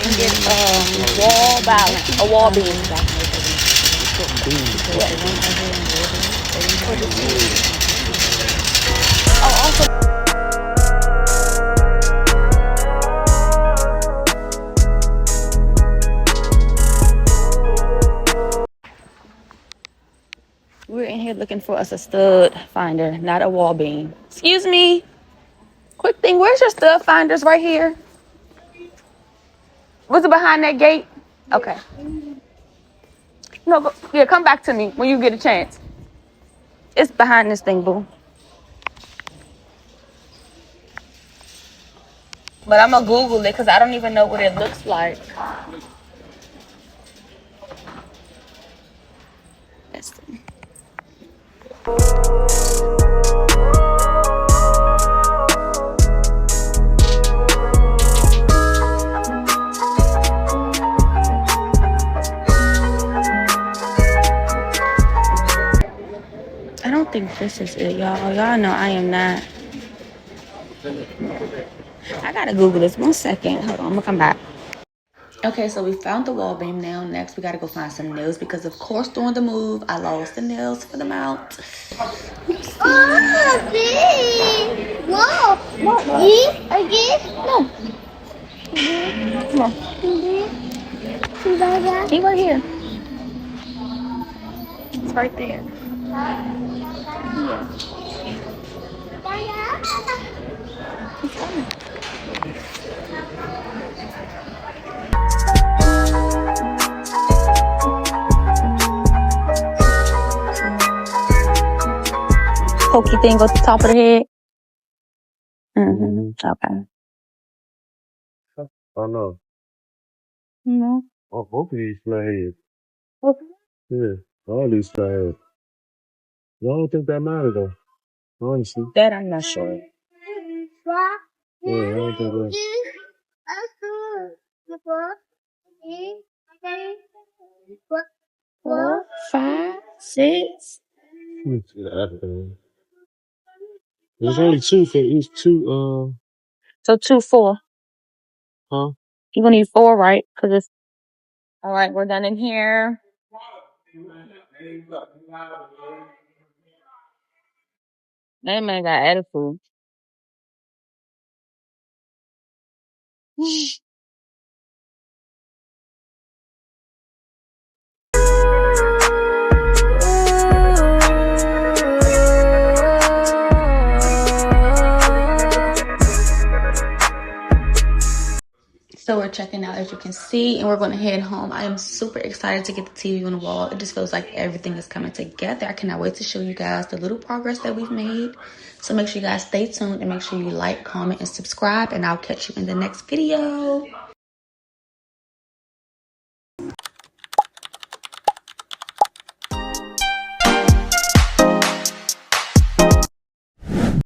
and get wall balance, a wall beam. Oh, also. We're in here looking for us a stud finder, not a wall beam. Excuse me. Quick thing, where's your stud finders right here? Was it behind that gate? Okay. No, go, yeah, come back to me when you get a chance. It's behind this thing, boo. But I'm gonna Google it because I don't even know what it looks like. Let's see. I don't think this is it, y'all. Y'all know I am not. I gotta Google this. 1 second. Hold on, I'm gonna come back. Okay, so we found the wall beam now. Next, we gotta go find some nails because, of course, during the move, I lost the nails for the mount. Oh, see? Whoa. What? Again? No. Come on. He right here. It's right there. Yeah. He's coming. Pokey thing at the top of the head. Okay. Oh no. No. Oh, both of these flat heads. Okay. Yeah, all these flat heads. I don't think that matters though. Honestly. That I'm not sure. Yeah, I don't think that. 4, 5, 6. Let me see that thing. There's only two for each two, So 2, 4. huh? You're gonna need 4, right? Cause it's all right. We're done in here. That man got attitude. So we're checking out, as you can see, and we're going to head home. I am super excited to get the TV on the wall. It just feels like everything is coming together. I cannot wait to show you guys the little progress that we've made. So make sure you guys stay tuned and make sure you like, comment, and subscribe, and I'll catch you in the next video.